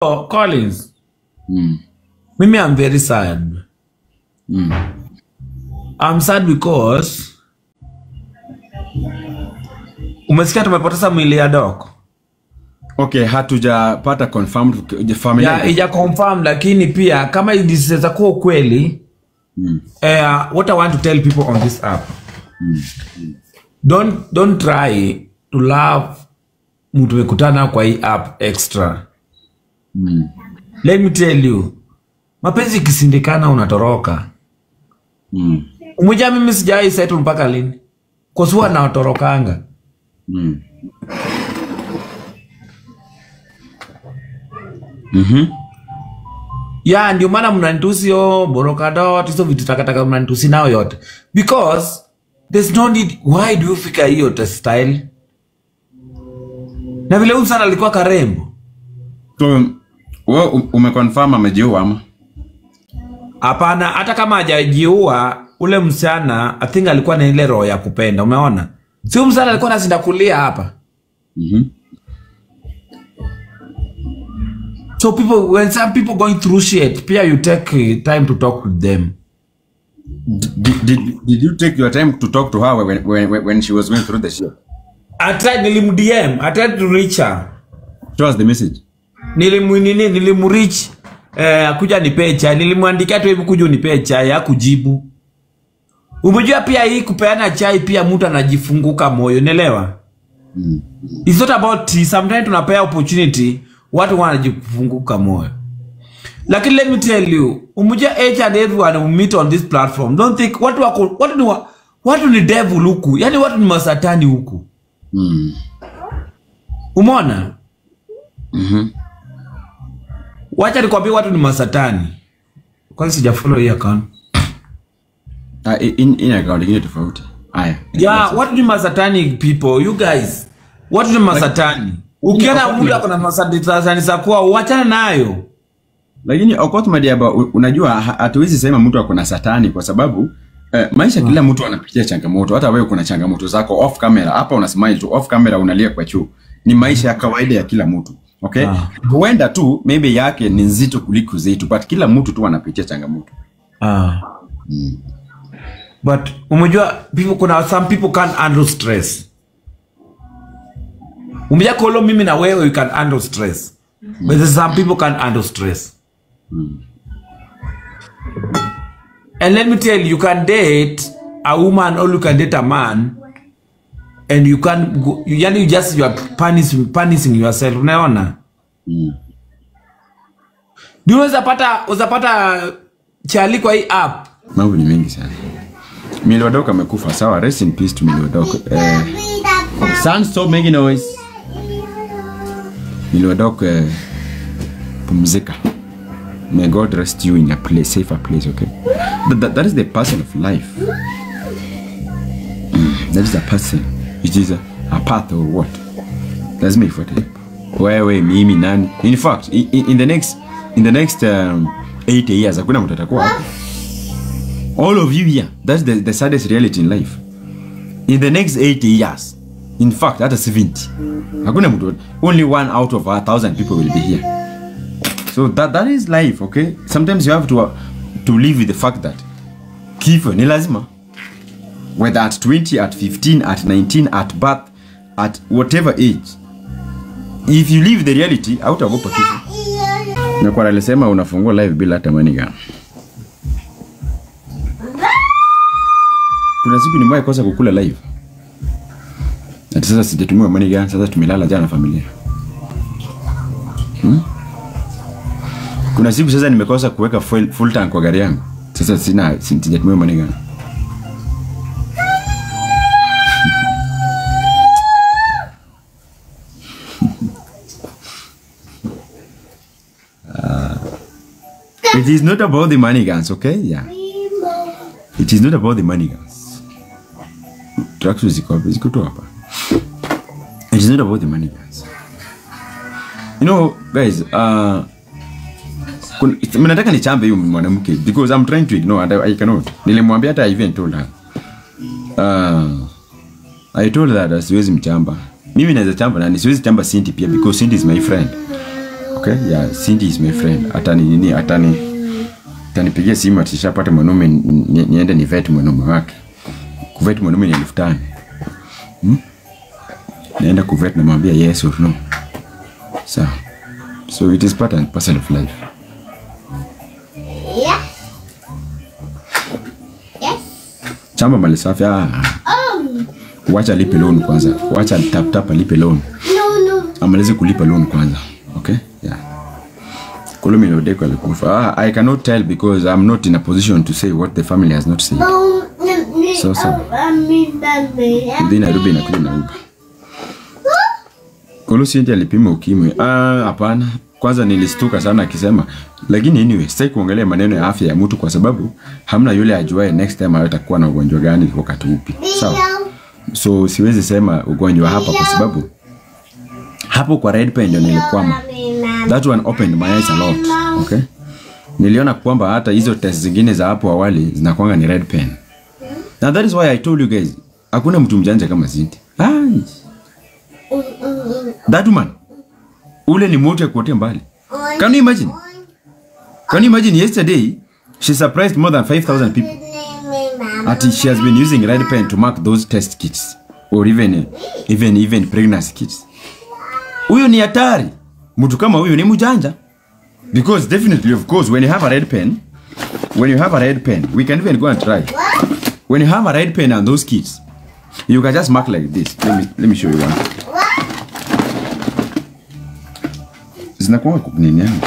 Oh, Collins. Mimi, I'm very sad. I'm sad because umesikia tumepoteza mwili ya Doc. Okay, hatujapata confirmed family. Yeah, ija confirmed, lakini pia kama idiseza kwa kweli, what I want to tell people on this app. Don't try to love mtu mekutana kwa hii app extra. Let me tell you, mapenzi kisindikana unatoroka. Umoja mimi sijai settle mpaka lini? Kwa sababu natorokanga. Yeah, ndio maana mnanitusi borokado hizo vitu takataka mnanitusi nao yote. Because there's no need. Why do you fika hiyo style? Na vile sana alikuwa karembo. So wewe umeconfirm amejiua ama? Hapana, hata kama hajajiua, ule msichana I think alikuwa na ile roho ya kupenda, umeona? Si msichana alikuwa anazinda kulia hapa. So when some people going through shit, pia you take time to talk with them. Did you take your time to talk to her when she was going through the shit? I tried I tried to reach her. What was the message? Nilimreach kuja nipe chai, nilimwandikia tu hivi kuja nipe chai, hakujibu. Umejua pia hii kupeana chai pia mtu anajifunguka moyo, unaelewa? It's not about sometimes tunapea opportunity watu wanajifunguka moyo. Lakini let me tell you, umejua each and everyone who meet on this platform, don't think watu ni devil huku, yani watu ni masatani huku. Umeona? Wacha nikwambie watu ni masatani. Kwanza sijafollow hii account. In account ingine tofauti. Haya. Yeah, watu ni masatani people, you guys. Watu ni masatani. Ukiona mtu ako na masatani za kuwa uachana nayo. Lakini Okot Madiaba, unajua hatuwezi sema mtu ako na satani kwa sababu maisha kila mtu anapitia changamoto. Hata wewe kuna changamoto zako off camera. Hapa una smile tu, off camera unalia kwa chuo. Ni maisha ya kawaida ya kila mtu. Okay? Huenda tu maybe yake ni nzito kuliko zetu, but kila mtu tu anapitia changamoto. But umejua some people can't handle stress. Umejua kolo mimi na wewe you can handle stress. But there's some people can't handle stress. And let me tell you can date a woman or you can date a man and you can't go, you just you are punishing yourself, unaona? Ndio uzapata chali kwa hii app. Mambo ni mengi sana. Millie Doc amekufa, sawa, rest in peace to Millie Doc. Son, stop making noise. Millie Doc pumzika. May God rest you in a safer place, okay? That is the person of life. That is a person. It is a path or what? Let's make for it. Wewe, mimi, nani. In fact, in the next 80 years, hakuna mtu atakuwa hapo. All of you here, that's the saddest reality in life. In the next 80 years, in fact, at 70, hakuna mtu, only 1 out of 1,000 people will be here. So that is life, okay? Sometimes you have to live with the fact that kifo ni lazima. Whether at 20, at 15, at 19, at birth, at whatever age. If you live the reality, hautaogopa kifo. Na kwa alisema unafungua live bila hata money gun. Kuna siku nimewahi kosa kukula live. Na sasa sijatumia money gun, sasa tumelala jana na familia. Kuna siku sasa nimekosa kuweka full tank kwa gari yangu. Sasa sijatumia money gun. It is not about the money guns, okay? Yeah. It is not about the money guns. Trucks ziko tu hapa. It is not about the money guns. You know, guys, nataka nichambe huyu mwanamke because I'm trying to ignore and I cannot. Nilimwambia hata even told her. I told her that siwezi mchamba. Mimi naweza chamba na siwezi chamba Cindy pia because Cindy is my friend. Okay? Yeah, Cindy is my friend. Atanipigia simu atishapata mwanaume niende ni vet mwanaume wake. Kuvet mwanaume ni 5,000. Naenda kuvet na mwambia yes or no. So it is part and parcel of life. Yeah. Yes. Chamba mali safi. Wacha lipe loan kwanza. Wacha tap lipe loan. No. Amalize kulipa loan kwanza. Okay? Yeah. Kolumi Lodeko alikufa. I cannot tell because I'm not in a position to say what the family has not said. So. Then Nairobi inakuja na Uber. Kolosi ndiye alipima ukimwi. Hapana. Kwanza nilistuka sana akisema, lakini anyway, sitaki kuongelea maneno ya afya ya mtu kwa sababu hamna yule ajuaye next time atakuwa na ugonjwa gani wakati upi. Sawa. So siwezi sema ugonjwa hapa kwa sababu hapo kwa red pen ndio nilikwama. That one opened my eyes a lot. Okay? Niliona kwamba hata hizo test zingine za hapo awali zinakuanga ni red pen. Now that is why I told you guys, hakuna mtu mjanja kama Cindy. That woman, ule ni moto ya kuotea mbali. Can you imagine? Yesterday, she surprised more than 5,000 people. She has been using red pen to mark those test kits. Or even pregnancy kits. Huyo ni hatari. Mtu kama huyo ni mjanja. Because definitely, of course, when you have a red pen, we can even go and try. When you have a red pen and those kits, you can just mark like this. Let me show you one. Zinakuwa nini yangu?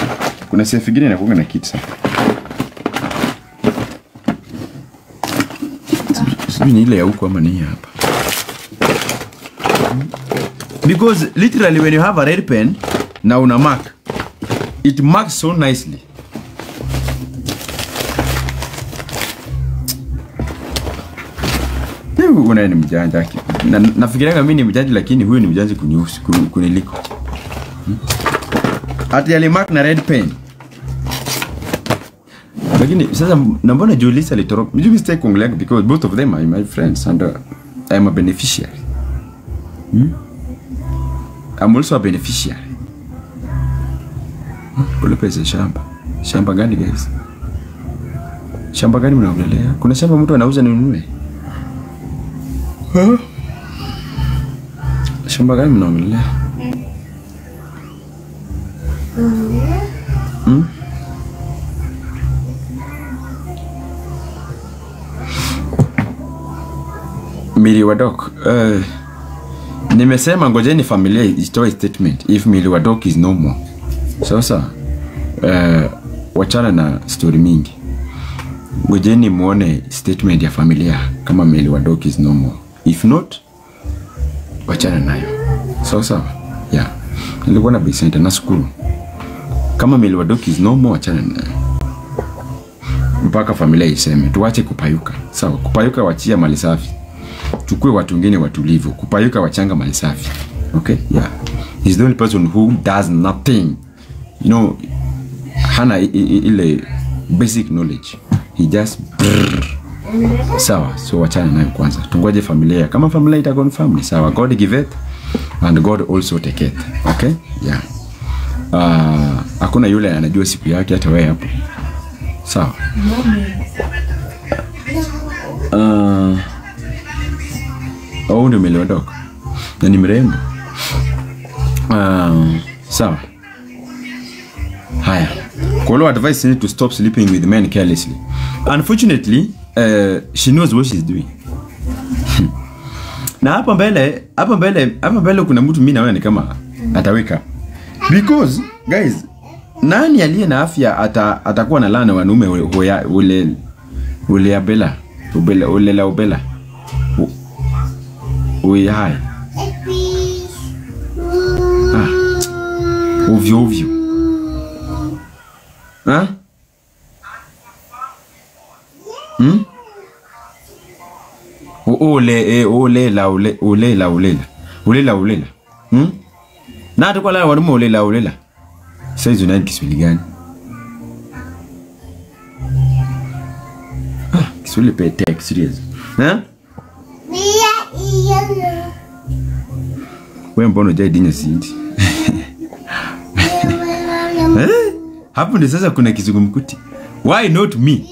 Kuna safe ingine inakuwa na kits. Sijui ile ya huko ama ni hapa. Because literally when you have a red pen na una mark, it marks so nicely. Huyu ni mjanja. Nafikiria kama mimi ni mjanja lakini huyu ni mjanja kuniliko. Ati ali mark na red pen. Lakini sasa mbona Julissa alitoroka? Mimi mistake kuongelea because both of them are my friends and I am a beneficiary. I'm also a beneficiary. Kule pesa shamba. Shamba gani guys? Shamba gani mnaongelea? Kuna shamba mtu anauza ninunue? Shamba gani mnaongelea? Mili Wadok, nimesema ngojeni familia itoe statement if Mili Wadok is no more. Sasa wachana na story mingi. Ngojeni muone statement ya familia kama Mili Wadok is no more. If not, wachana nayo. Sasa yeah. Nilikuwa na Bicenta na school. Kama Mili Wadok is no more, wachana nayo. Mpaka familia iseme tuache kupayuka. Sawa, kupayuka wachia mali safi. Tukue watu wengine watulivu. Kupayuka wachanga mali safi. Okay? Yeah. He's the only person who does nothing. You know, hana ile basic knowledge. He just sawa, so wachana nayo kwanza. Tungoje familia. Kama familia ita confirm ni sawa. God give it and God also take it. Okay? Yeah. Hakuna yule anajua siku yake hata wewe hapo. Sawa. Ndio Mili Wadok. Na ni mrembo. Sawa. Haya. Kolo advice need to stop sleeping with men carelessly. Unfortunately, she knows what she's doing. Na hapa mbele kuna mtu mimi naona ni kama ataweka. Because guys, nani aliye na afya atakuwa na lana wanaume ule abela ubela Ui hai. Ovyo. Ulela. Na atakuwa la wanaume ulela. Saizi unaenda Kiswahili gani? Kiswahili pe take serious. Wewe mbona hujai dinya Cindy? Hapo ndio sasa kuna kizungumkuti. Why not me?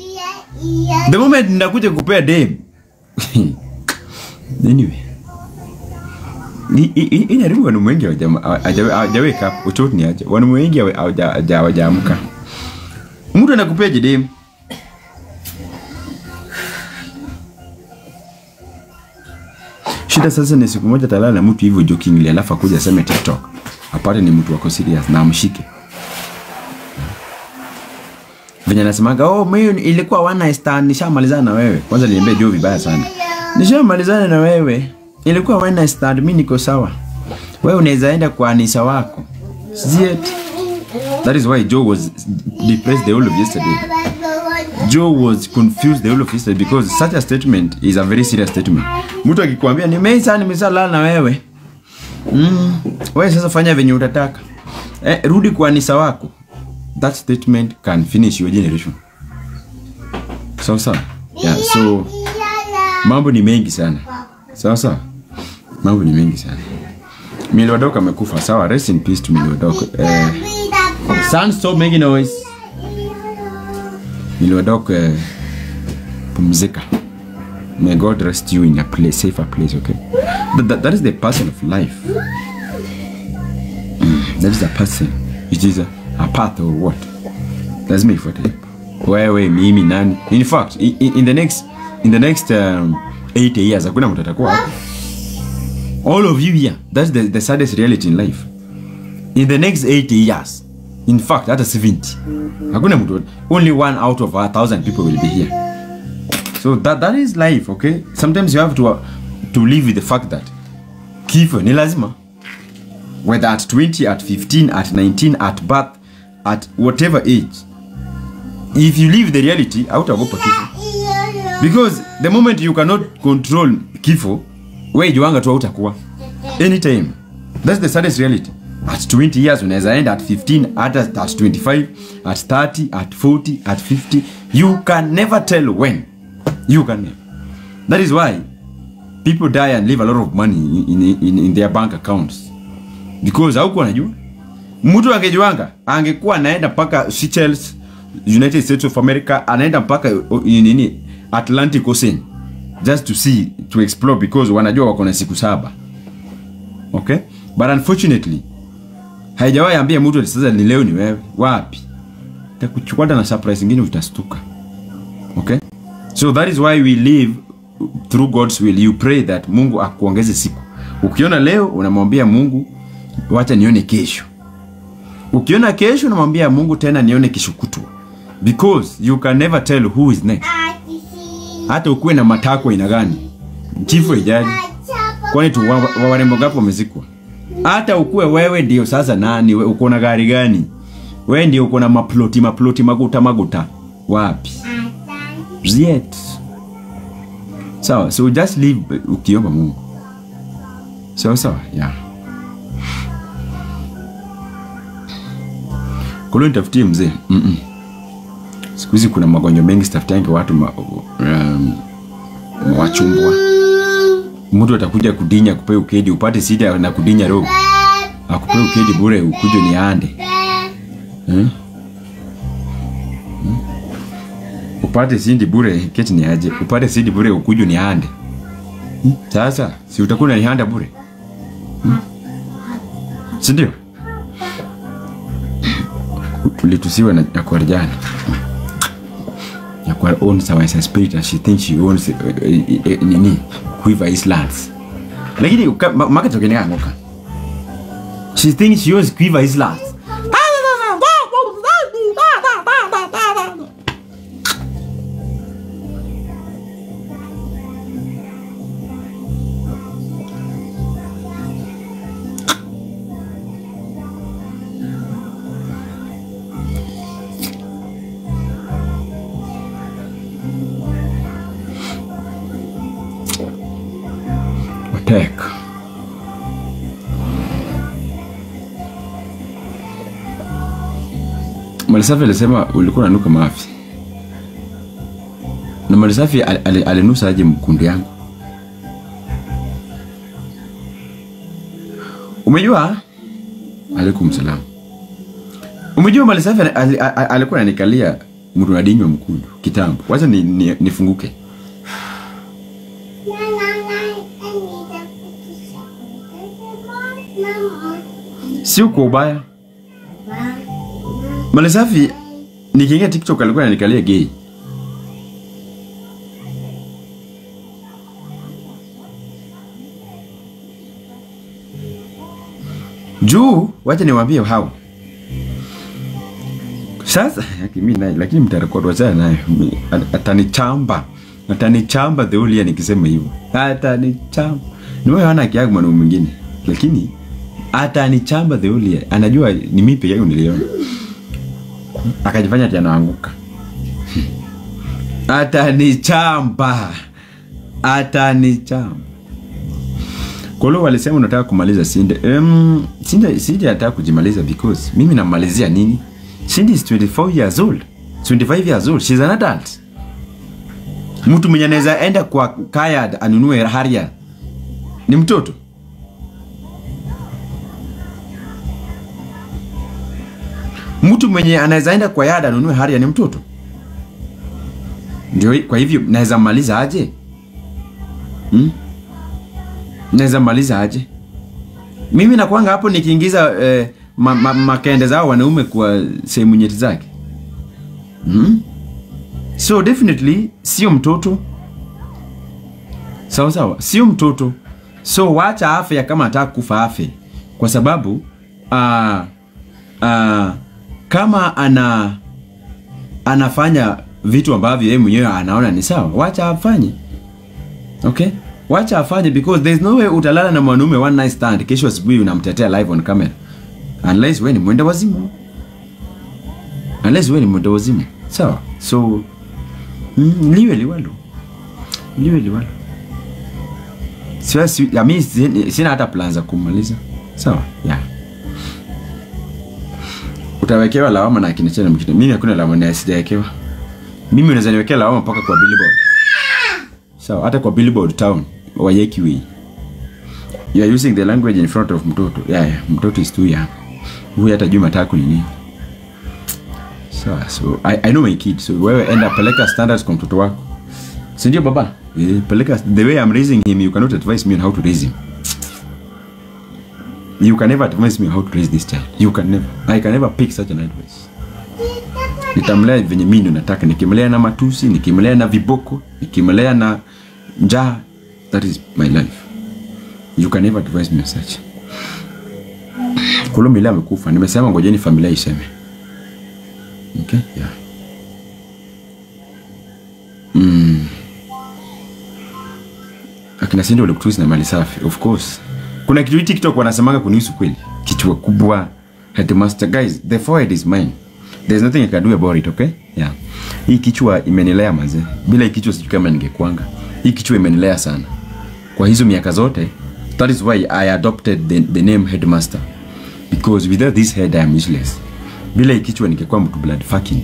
The moment ninakuja kupea dem. Anyway. Inaribu wanu wengi hawajaweka up. Uchote ni aje. Wanu wengi hawajaamka. Mtu anakupea dem. Shida sasa ni siku moja talala na mtu hivyo jokingly alafu akuja aseme TikTok. Apate ni mtu wako serious na amshike. Venya nasemaga, oh mimi ilikuwa one night stand, nishamalizana na wewe. Kwanza niambie Joe vibaya sana. Nishamalizana na wewe. Ilikuwa one night stand, mimi niko sawa. Wewe unaweza enda kwa Anisa wako. Yet. That is why Joe was depressed the whole of yesterday. Joe was confused the whole of yesterday because such a statement is a very serious statement. Mtu akikwambia nimezalala na wewe. Wewe sasa fanya venye utataka. Rudi kwa Anisa wako. That statement can finish your generation. So. Yeah, so mambo ni mengi sana. So. Mambo ni mengi sana. Milwadok amekufa. Sawa, rest in peace to Milwadok. Son, stop making noise. Milwadok pumzika. May God rest you in a place, safer place, okay? That is the person of life. That is the person. It is a path or what? That's me for it. Wewe mimi nani? In fact, in the next 8 years hakuna mtu atakuwa hapo. All of you here. That's the saddest reality in life. In the next 80 years, in fact, hata 70. Hakuna mtu. Only 1 out of 1,000 people will be here. So that is life, okay? Sometimes you have to live with the fact that kifo ni lazima. Whether at 20, at 15, at 19, at birth, at whatever age. If you live the reality, hautaogopa kifo. Because the moment you cannot control kifo, wewe jiwanga tu hautakuwa. Anytime. That's the saddest reality. At 20 years unaweza end, at 15, at 25, at 30, at 40, at 50. You can never tell when. You can never. That is why people die and leave a lot of money in their bank accounts. Because hauko anajua. Mtu angejuanga angekuwa anaenda paka Seychelles, United States of America, anaenda paka Atlantic Ocean just to explore because wanajua wako na siku 7. Okay? But unfortunately haijawahi ambia mtu sasa ni leo ni wewe. Wapi? Takuchukua na surprise nyingine utastuka. Okay? So that is why we live through God's will. You pray that Mungu akuongeze siku. Ukiona leo unamwambia Mungu wacha nione kesho. Ukiona kesho unamwambia Mungu tena nione kesho kutwa. Because you can never tell who is next. Hata ukuwe na matako ina gani, kifo ijaji. Kwani tu warembo gapo wamezikwa. Hata ukuwe wewe ndio sasa nani, uko na gari gani? Wewe ndio uko na maploti maguta. Wapi? Yet. So just live ukiomba Mungu. So, yeah. Kolo nitafutie mzee. Siku hizi kuna magonjwa mengi stafutiange watu wachumbwa. Mtu atakuja kudinya kupe ukedi upate sida na kudinya roho. Akupe ukedi bure ukuje ni ande. Upate sindi bure keti ni aje. Upate sindi bure ukuje ni ande. Sasa si utakuwa ni handa bure. Sindio? Tulitusiwa na kwa jana. Ya kwa owns our spirit and she thinks she owns Quiver Islands. Lakini market okenya ngoka. She thinks she owns Quiver Islands. Tek. Malisafi alisema ulikuwa unanuka mafi. Na Malisafi alinusa aje mkundi yangu. Umejua? Alaikum salam. Umejua Mali Safi alikuwa ananikalia mtu na dinyo mkundu kitambo. Wacha nifunguke. Sio kwa ubaya. Mali Safi nikiingia TikTok alikuwa ananikalia gay. Juu, wacha niwaambie how. Sasa, mimi naye lakini mtarekodi sana naye. Atanichamba the whole year nikisema hivyo. Atanichamba. Ni wewe hana kiagu mwana mwingine. Lakini atanichamba the whole year. Anajua ni mimi pekee yangu niliona. Akajifanya ati anaanguka. Atanichamba. Kwa hiyo walisema unataka kumaliza Sinde. Sinde anataka kujimaliza because mimi namalizia nini? Sinde is 24 years old. 25 years old. She's an adult. Mtu mwenye anaweza enda kwa kaya anunue Harrier ni mtoto. Mtu mwenye anaweza enda kwa yada anunue Harrier ni mtoto. Ndio kwa hivyo naweza maliza aje? Naweza maliza aje? Mimi nakuanga hapo nikiingiza makende zao wanaume kwa sehemu nyeti zake. So definitely sio mtoto. Sawa, sio mtoto. So wacha afya kama anataka kufa afya. Kwa sababu kama anafanya vitu ambavyo yeye mwenyewe anaona ni sawa, wacha afanye. Okay? Wacha afanye because there's no way utalala na mwanaume one night stand kesho asubuhi unamtetea live on camera. Unless wewe ni mwenda wazimu. Sawa. So liwe liwalo. Mimi sina hata plans za kumaliza. Sawa? Yeah. Utawekewa lawama na kinachana mkine. Mimi hakuna lawama na sijawekewa. Mimi unaweza niwekea lawama mpaka kwa billboard. Sawa, hata kwa billboard town Wayekiwe. You are using the language in front of mtoto. Yeah, mtoto is too young. Huyu hata juma tako ni nini? So I know my kid. So wewe enda peleka standards kwa mtoto wako. Si ndio baba? Peleka the way I'm raising him, you cannot advise me on how to raise him. You can never advise me on how to raise this child. You can never. I can never pick such an advice. Nitamlea venye mimi ndo nataka, nikimlea na matusi, nikimlea na viboko, nikimlea na njaa. That is my life. You can never advise me on such. Kolomila amekufa. Nimesema ngojeni familia iseme. Okay? Yeah. Akina Sinde wale kutusi na Mali Safi. Of course. Kuna kitu TikTok wanasemanga kunihusu kweli. Kichwa kubwa. Headmaster guys, the forehead is mine. There's nothing I can do about it, okay? Yeah. Hii kichwa imenilea manze. Bila hii kichwa sijui kama ningekuanga. Hii kichwa imenilea sana. Kwa hizo miaka zote, that is why I adopted the name Headmaster. Because without this head I am useless. Bila hii kichwa ningekuwa mtu blood fucking.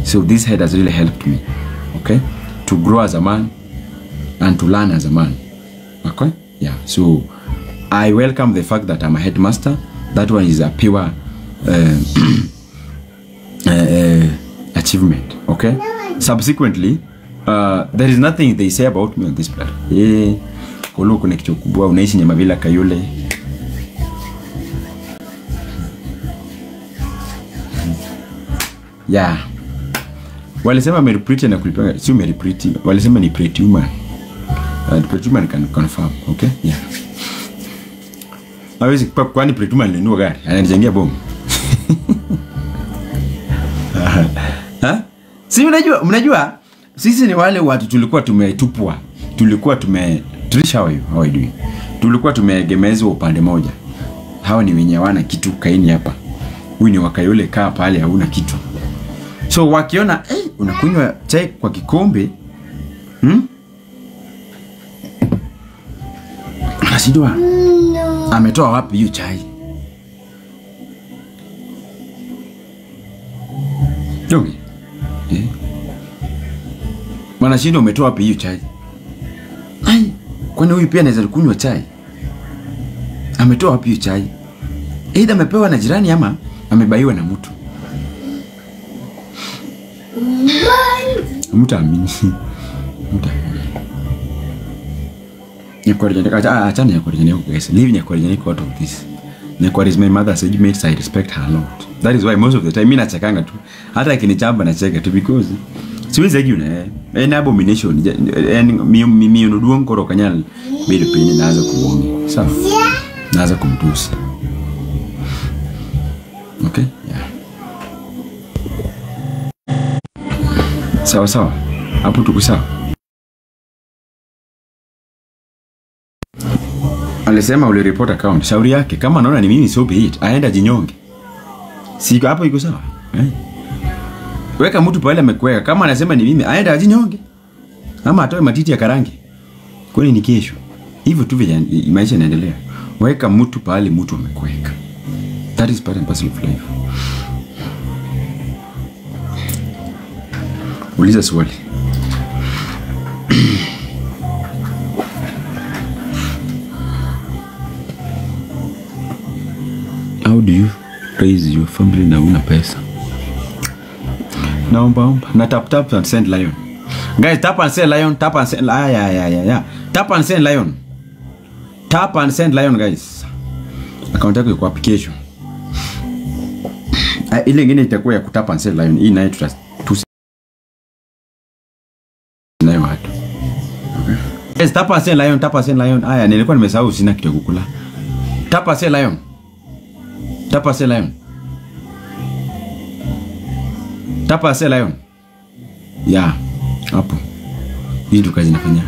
So this head has really helped me. Okay? To grow as a man and to learn as a man. Okay? Yeah. So I welcome the fact that I'm a headmaster. That one is a pure achievement. Okay? Subsequently, there is nothing they say about me on this platform. Kolo kuna kitu kubwa unaishi Nyamavila Kayole. Yeah. Walisema Meripretty na kulipanga, sio Meripretty. Walisema ni pretty woman. Pretty woman can confirm, okay? Yeah. Hawezi kwani pretty woman alinunua gari, ananijengea bomu. Si mnajua sisi ni wale watu tulikuwa tumetupwa. Tulikuwa tulikuwa tumeegemezwa upande moja. Hawa ni wenye wana kitu kaini hapa. Huyu ni wakayole kaa pale hauna kitu. So wakiona unakunywa chai kwa kikombe, Asidwa. Ametoa wapi hiyo chai? Jongi. Mwanashindo umetoa wapi hiyo chai? Ai, kwani huyu pia anaweza kunywa chai? Ametoa wapi hiyo chai? Aidha amepewa na jirani ama amebaiwa na mtu. Mtaamini. Nyakwari achana Nyakwari Janeko guys. Leave Nyakwari Janeko out of this. Nyakwari is my mother's age mates. I respect her a lot. That is why most of the time mimi nachekanga tu. Hata akinichamba nacheka tu because siwezi agiuna an abomination mi unuduong koro kanyal bedo pini naanza kuongi. Sawa. Naanza kumtusi. Okay? Yeah. Sawa. Hapo tuko sawa. Alisema ule report account. Shauri yake kama anaona ni mimi so be it. Aenda jinyonge. Siko hapo iko sawa. Weka mtu pale amekweka. Kama anasema ni mimi aenda jinyonge. Ama atoe matiti ya karangi. Kwani ni kesho. Hivyo tu vile maisha yanaendelea. Weka mtu pale mtu amekweka. That is part and parcel of life. Uliza swali. How do you raise your family na una pesa? Naomba na tap and send lion. Guys, tap and send lion, tap and send yeah. Tap and send lion. Tap and send lion guys. Account yako iko application. Ile nyingine itakuwa ya kutap and send lion. Hii nayo tu nayo watu. Okay. Guys, tap and send lion. Aya, nilikuwa nimesahau sina kitu kukula. Tap and send lion. Tap and send lion. Tap and send lion. Yeah, hapo. Hii ndio kazi nafanya.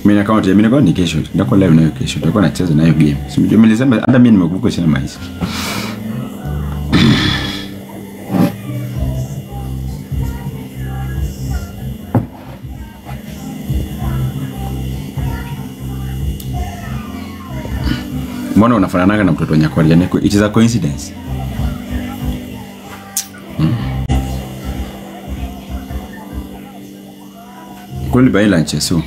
Mimi account ya mimi ni kesho. Ndio live nayo kesho. Tutakuwa nacheza nayo game. Simjui nilisema hata mimi nimekumbuka sana maisha. Mbona unafanana na mtoto wa Nyakwari Janeko? It is a coincidence. Kweli buy lunch so.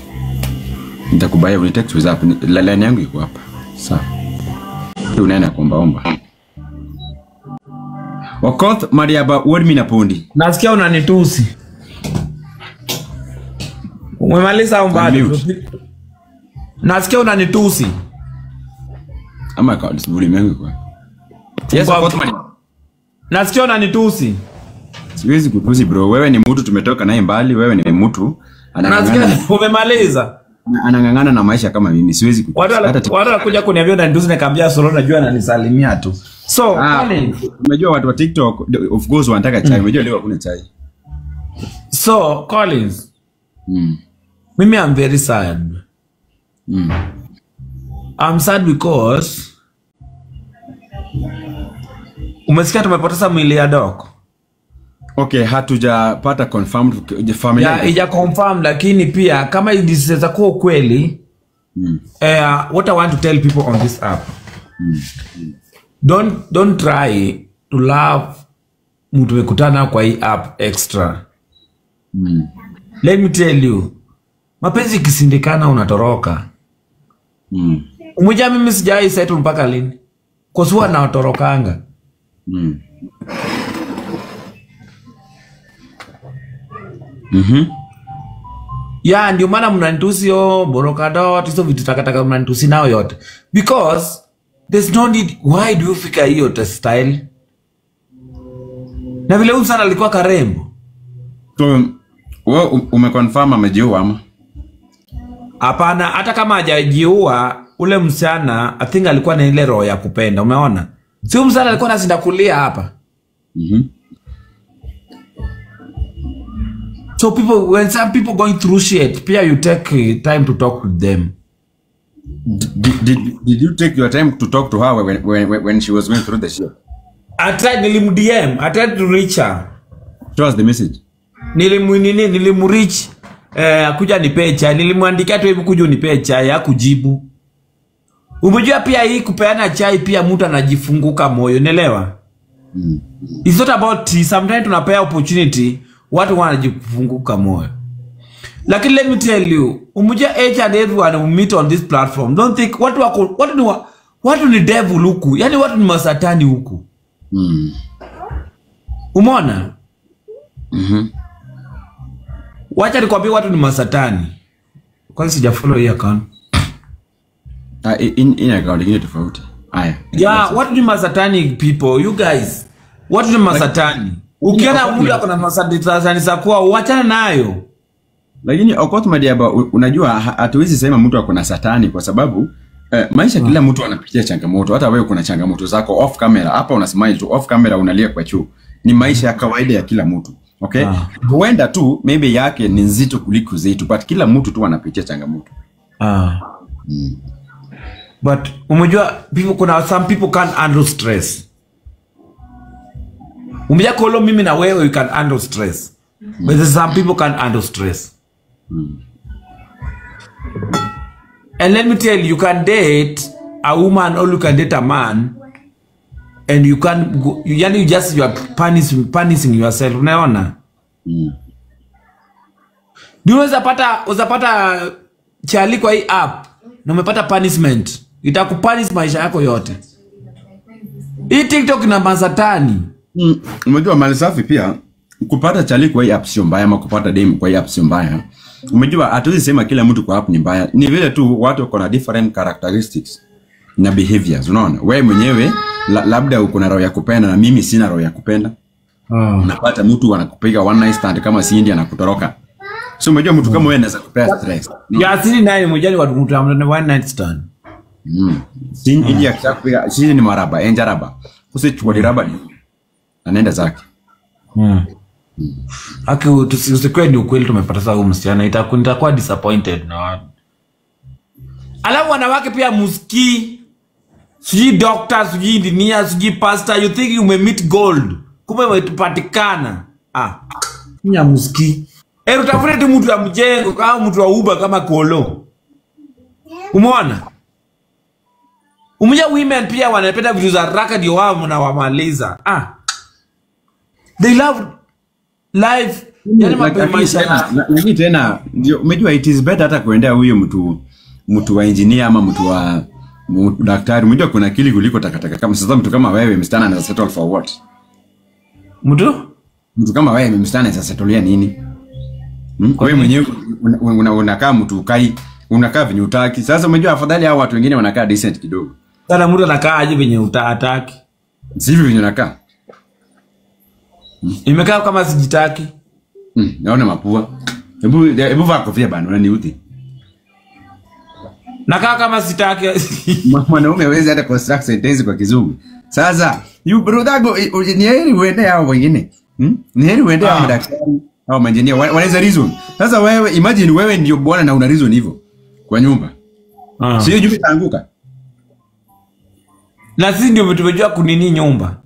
Nitakubaya unitext WhatsApp. Line yangu iko hapa. Sawa. Unaenda kuomba. Wakoth Mariaba word na pondi. Nasikia unanitusi. Umemaliza au bado? Nasikia unanitusi. Ama kwa sibuli mengi kwa. Yes, Wakoth Mariaba. Nasikia unanitusi. Siwezi kutusi bro. Wewe ni mtu tumetoka naye mbali, wewe ni mtu anangangana. Umemaliza. Anangangana na maisha kama mimi. Siwezi kutusi. Watu wanakuja kuniambia unanitusi nikamwambia solo najua ananisalimia tu. So, unajua watu wa TikTok of course wanataka chai. Unajua leo hakuna chai. So, Collins. Mimi I'm very sad. I'm sad because umesikia tumepoteza mwili ya Doc. Okay, hatujapata confirmed family. Yeah, ija confirmed lakini pia kama iliseza kuwa kweli what I want to tell people on this app. Don't try to love mtu mekutana kwa hii app extra. Let me tell you. Mapenzi kisindikana unatoroka. Umoja mimi sijai settle mpaka lini? Kwa sababu natorokanga. Yeah, ndio maana mnanitusi borokado hizo vitu takataka mnanitusi nao yote. Because there's no need. Why do you fika hiyo style? Na vile sana alikuwa karembo. So wewe umeconfirm amejiua ama? Hapana, hata kama hajajiua ule msichana I think alikuwa na ile roho ya kupenda, umeona? Si msichana alikuwa anazinda kulia hapa. So when some people going through shit, pia you take time to talk with them. Did you take your time to talk to her when she was going through the shit? I tried I tried to reach her. What was the message? Nilimreach kuja nipe chai, nilimwandikia tu hivi kuja nipe chai ya kujibu. Umejua pia hii kupeana chai pia mtu anajifunguka moyo, unaelewa? It's not about sometimes tunapea opportunity watu wanajifunguka moyo. Lakini let me tell you, umejua each and everyone who meet on this platform, don't think Watu ni devil huku. Yaani watu ni masatani huku. Umeona? Wacha nikwambie watu ni masatani. Kwanza sijafollow hii account. In account ingine tofauti. Haya. Yeah, watu ni masatani people. You guys. Watu ni masatani. Ukiona mtu ako na masatani za kuwa uachana nayo. Lakini Okot Madiaba, unajua hatuwezi sema mtu ako na satani kwa sababu maisha kila mtu anapitia changamoto. Hata wewe kuna changamoto zako off camera. Hapa una smile tu, off camera unalia kwa choo. Ni maisha ya kawaida ya kila mtu. Okay? Huenda tu maybe yake ni nzito kuliko zetu, but kila mtu tu anapitia changamoto. But umejua some people can't handle stress. Umejua kolo mimi na wewe you can handle stress. But there's some people can't handle stress. And let me tell you can date a woman or you can date a man and you can't go, you are punishing yourself. Unaona? Unaweza pata chali kwa hii app na umepata punishment. Itakupunish maisha yako yote. Hii TikTok na masatani. Umejua mali safi pia kupata chali kwa hii app sio mbaya ama kupata dem kwa hii app sio mbaya. Umejua hatuwezi sema kila mtu kwa app ni mbaya. Ni vile tu watu wako na different characteristics na behaviors. Unaona? Wewe mwenyewe labda uko na roho ya kupenda na mimi sina roho ya kupenda. Unapata mtu anakupiga one night stand kama Cindy anakutoroka. So umejua mtu kama wewe anaweza kupea stress. Ya Cindy naye mjani watu mtu one night stand. Cindy akikupiga Cindy ni maraba, enjaraba. Usichukue diraba ni anaenda zake. Haki tusikwe ni ukweli tumepata sasa huyu msichana nitakuwa disappointed na watu. Alafu wanawake pia muski. Siji doctor, siji engineer, siji pastor, you think you may meet gold. Kumbe wetupatikana. Nya muski. Utafute tu mtu wa mjengo kama mtu wa Uber kama Kolo. Umeona? Umeja women pia wanapenda vitu za raka ndio wao mnawamaliza. They love life. Yaani maisha. Lakini tena ndio umejua it is better hata kuendea huyo mtu wa engineer ama mtu wa daktari. Umejua kuna kili kuliko takataka. Kama sasa mtu kama wewe msichana anaweza settle for what? Mtu kama wewe msichana anaweza settlea nini? Wewe mwenyewe unakaa mtu ukai, unakaa venye utaki. Sasa umejua afadhali hao watu wengine wanakaa decent kidogo. Sana mtu anakaa aje venye utataki. Sivyo venye unakaa. Imekaa kama sijitaki. Naona mapua. Hebu vaa kofia bana, unaniudhi. Nakaa kama sitaki. Mwanaume hawezi hata construct sentence kwa Kizungu. Sasa, you brother go ni heri uende hao wengine. Ni heri uende hao madaktari au engineer. Wanaweza reason. Sasa wewe imagine wewe ndio bwana na una reason hivyo kwa nyumba. Sio jumbe taanguka. Na sisi ndio tumejua kunini nyumba.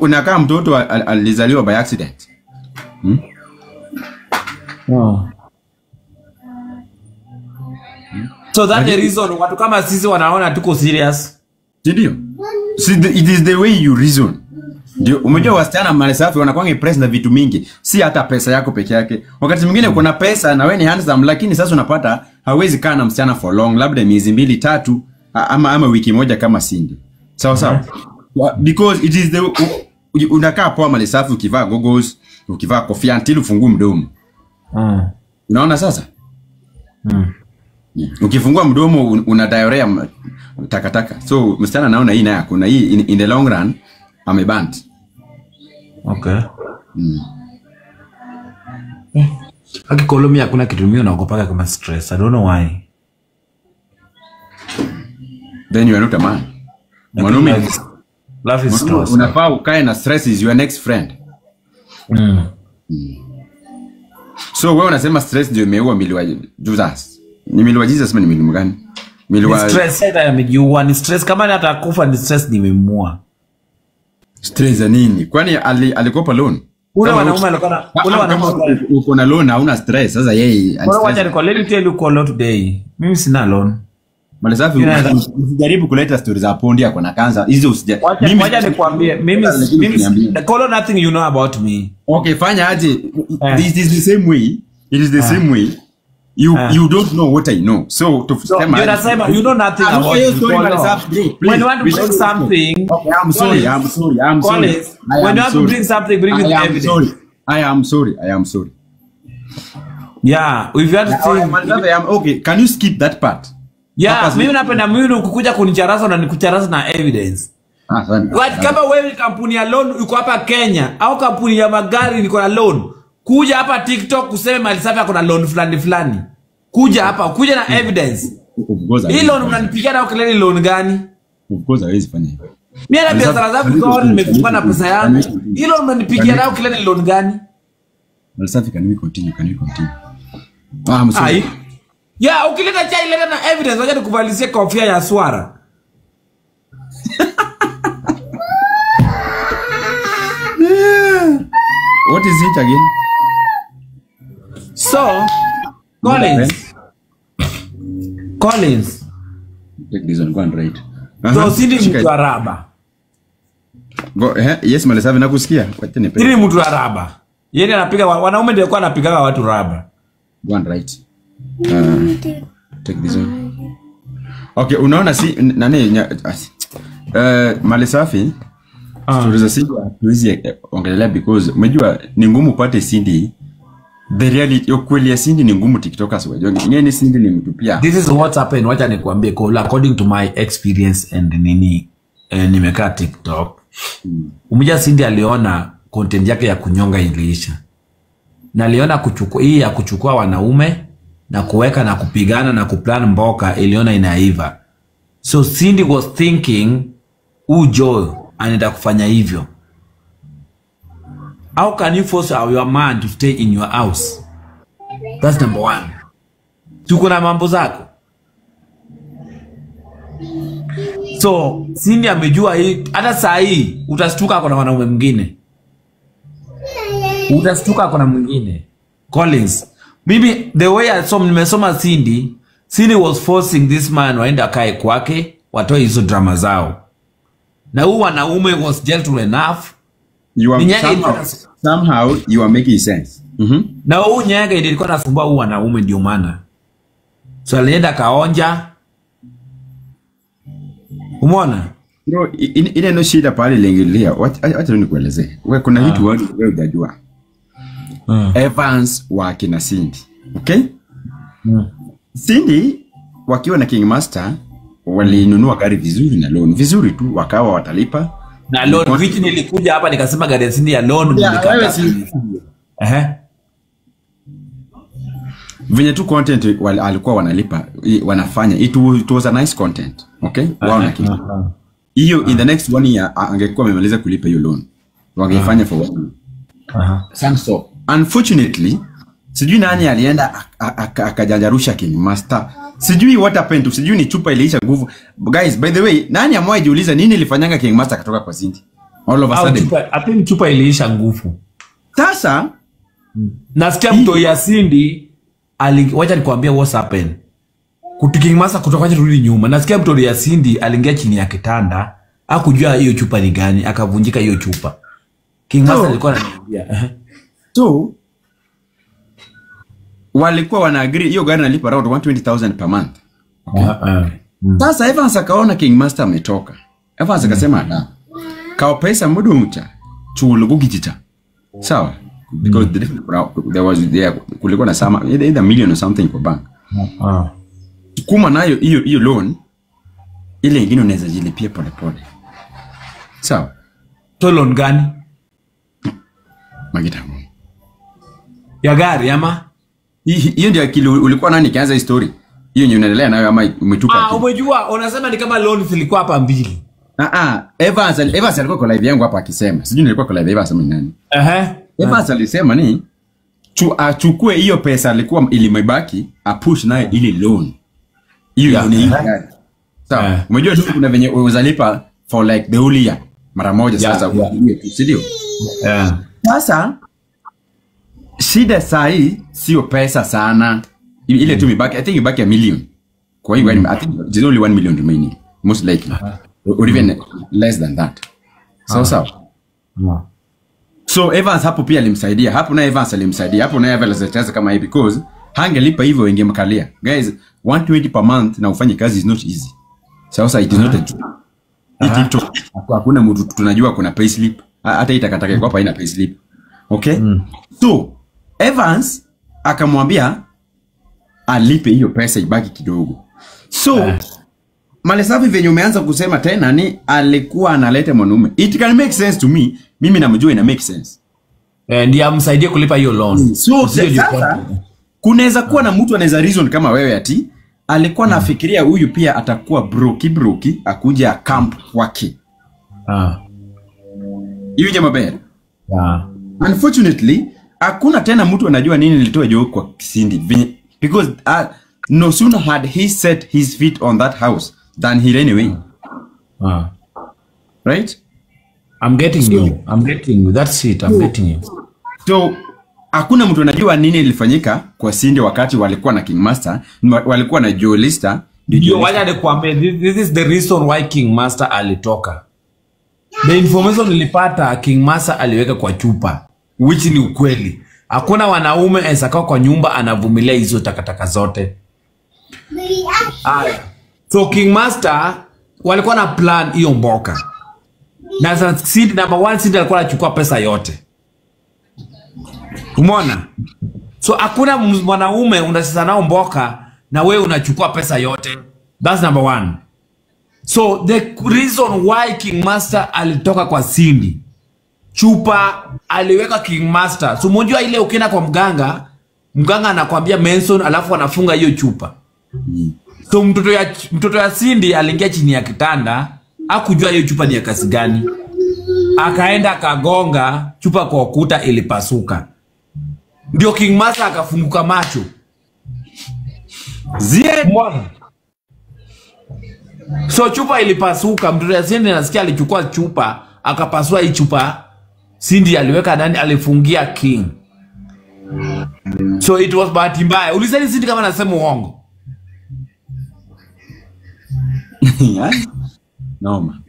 Unakaa mtoto alizaliwa by accident. So that's the reason watu kama sisi wanaona tuko serious. Ndio. See it is the way you reason. Ndio umejua wasichana mali safi wanakuwa impressed na vitu mingi, si hata pesa yako peke yake. Wakati mwingine uko na pesa na wewe ni handsome, lakini sasa unapata hawezi kaa na msichana for long, labda miezi 2-3 ama wiki moja kama Cindy. Sawa. Because it is the unakaa poa mali safi ukivaa goggles, ukivaa kofia until ufungue mdomo. Unaona sasa? Ukifungua mdomo una diarrhea takataka. So msichana naona hii naye kuna hii in the long run ameband. Okay. Haki Kolomia kuna kitu mimi naogopa kama stress. I don't know why. Then you are not a man. Mwanaume love is stress. Unafaa ukae na stress is your next friend. So wewe unasema stress ndio imeua mwili wa Jesus. Ni mwili wa Jesus ama ni mwili mgani? Mwili wa stress hata amejiua ni stress kama hata akufa ni stress nimemua. Stress ya nini? Kwani alikopa loan? Ule wanaume alikuwa uko na loan hauna stress. Sasa yeye wacha niko let me tell you call today. Mimi sina loan. Malisafi usijaribu kuleta stories za pondi yako na kanza. Hizo usijaribu. Wacha nikwambie mimi call nothing you know about me. Okay, fanya aje. This is the same way. It is the same way. You don't know what I know. So you're saying you know nothing about it. When you want to bring something, okay, I'm sorry. When you want to bring something, bring it evidence. I am sorry. Yeah, if you have to okay, can you skip that part? Yeah, mimi napenda mimi kukuja kunicharaza na nikucharaza na evidence. Kama wewe kampuni ya loan uko hapa Kenya au kampuni ya magari liko na loan, kuja hapa TikTok kuseme Mali Safi ako na loan fulani. Kuja hapa, kuja na evidence. Hii loan unanipigia na ukelele loan gani? Of course hawezi fanya hivyo. Mimi na biashara zangu zote nimefunga na pesa yangu. Hii loan unanipigia na ukelele loan gani? Mali Safi, can we continue? I'm sorry. Yeah, ukileta chai leta na evidence, wacha nikuvalizie kofia ya swara. What is it again? So, Collins. Take this one, go and write. So, Cindy mtu wa raba. Go, yes, Mali Safi, nakusikia. Cindy mtu wa raba. Yeye anapiga wanaume ndio kwa anapiga watu raba. Go and write. Take this one. Okay, unaona si nani Mali Safi tuliza Cindy tuwezi ongelea because umejua ni ngumu upate Cindy. The reality ukweli ya Cindy ni ngumu TikTokers wajua. Yeye Cindy ni mtu pia. This is what happened. Wacha nikwambie call according to my experience and nimekaa TikTok. Umejua Cindy aliona content yake ya kunyonga iliisha. Na aliona kuchukua wanaume na kuweka na kupigana na kuplan mboka iliona inaiva. So Cindy was thinking Joy anaenda kufanya hivyo. How can you force your man to stay in your house? That's number one. Tuko na mambo zako. So Cindy amejua hii, hata saa hii utastuka kwa wanaume mwingine. Utastuka kwa mwingine. Collins, maybe the way nimesoma Cindy was forcing this man waenda kae kwake watoe hizo drama zao. Na huyu wanaume was gentle enough. Somehow you are making sense. Na huyu nyanga ilikuwa nasumbua huyu wanaume ndio maana. So alienda kaonja. Umeona? Bro, ile no shida pale lengelea. Acha nikuelezee. Wewe kuna vitu wewe unajua. Evans wake na Cindy. Okay? Cindy wakiwa na King Master walinunua gari vizuri na loan. Vizuri tu wakawa watalipa. Na loan vitu nilikuja hapa nikasema gari ya Cindy ya loan nilikata. Venye tu content alikuwa wanalipa wanafanya it was a nice content. Okay? Wao na King. Hiyo in the next 1 year angekuwa amemaliza kulipa hiyo loan. Wangefanya for 1 year. So unfortunately sijui nani alienda akajanjarusha King Master. Sijui what happened, sijui ni chupa iliisha nguvu. Guys, by the way, nani amwaye jiuliza nini ilifanyanga King Master katoka kwa Cindy? All of a sudden. I think chupa iliisha nguvu. Sasa nasikia mto ya Cindy wacha nikwambia what's happened. King Master kutoka rudi nyuma. Nasikia mto ya Cindy aliingia chini ya kitanda, hakujua hiyo chupa ni gani, akavunjika hiyo chupa. King Master alikuwa ananiambia. So walikuwa wanaagree hiyo gari nalipa around 120,000 per month. Okay. Sasa Evans akaona King Master ametoka. Evans akasema na kao pesa mudu mcha chulugu kichicha. Sawa? Because kulikuwa na sama either million or something kwa bank. Kuma nayo hiyo loan ile nyingine unaweza jilipia pole pole. Sawa? To loan gani? Magita. Ya gari ama? Hiyo ndio akili ulikuwa nani kianza story? Hiyo ni unaendelea nayo ama umetupa? Umejua unasema ni kama loan zilikuwa hapa mbili. Evans alikuwa kwa live yangu hapa akisema. Sijui nilikuwa kwa live Evans ama nani. Evans alisema ni achukue hiyo pesa alikuwa ilimebaki, push nayo ile loan. Hiyo ni gari. Sawa. Umejua tu kuna venye uzalipa for like the whole year. Mara moja sasa uwe tu, si ndio? Sasa shida sahi sio pesa sana. Ile tu mibaki, I think ibaki $1 million. Kwa hiyo I think there's only $1 million remaining most likely. Or even less than that. So So Evans hapo pia alimsaidia. Hapo na Evans alimsaidia. Hapo na Evans alitaka kama hii because hangelipa hivyo ingemkalia. Guys, 120 per month na ufanye kazi is not easy. Sasa it is not a joke. TikTok hakuna mtu tunajua kuna payslip. Hata itakataka kwa hapa ina payslip. Okay? So Evans akamwambia alipe hiyo pesa ibaki kidogo. So Mali Safi venye umeanza kusema tena ni alikuwa analeta mwanaume. It can make sense to me. Mimi namjua ina make sense. Ndiye amsaidie kulipa hiyo loan. So sasa kunaweza kuwa na mtu anaweza reason kama wewe ati alikuwa nafikiria huyu pia atakuwa broki akuja camp wake. Hiyo jamaa bad. Unfortunately, hakuna tena mtu anajua nini nilitoa joke kwa Cindy because no sooner had he set his feet on that house than he ran away. Right? I'm getting you. That's it. I'm getting you. So hakuna mtu anajua nini ilifanyika kwa Cindy wakati walikuwa na King Master, walikuwa na Joe Lister. Ndio wacha nikwambie, this is the reason why King Master alitoka. The information nilipata, King Master aliweka kwa chupa, which ni ukweli. Hakuna wanaume anakaa kwa nyumba anavumilia hizo takataka zote. So King Master walikuwa na plan hiyo mboka. Na Cindy number 1, Cindy alikuwa anachukua pesa yote. Umeona? So hakuna mwanaume unacheza nao mboka na wewe unachukua pesa yote. That's number 1. So the reason why King Master alitoka kwa Cindy, chupa aliweka King Master. So mjua ile ukienda kwa mganga anakuambia mention alafu anafunga hiyo chupa. So mtoto ya Cindy aliingia chini ya kitanda, hakujua hiyo chupa ni ya kasi gani. Akaenda akagonga chupa kwa ukuta, ilipasuka. Ndio King Master akafunguka macho. So chupa ilipasuka, mtoto ya Cindy nasikia alichukua chupa, akapasua hii chupa. Cindy aliweka ndani, alifungia King. So it was bahati mbaya. Ulisema Cindy kama anasema uongo. Noma.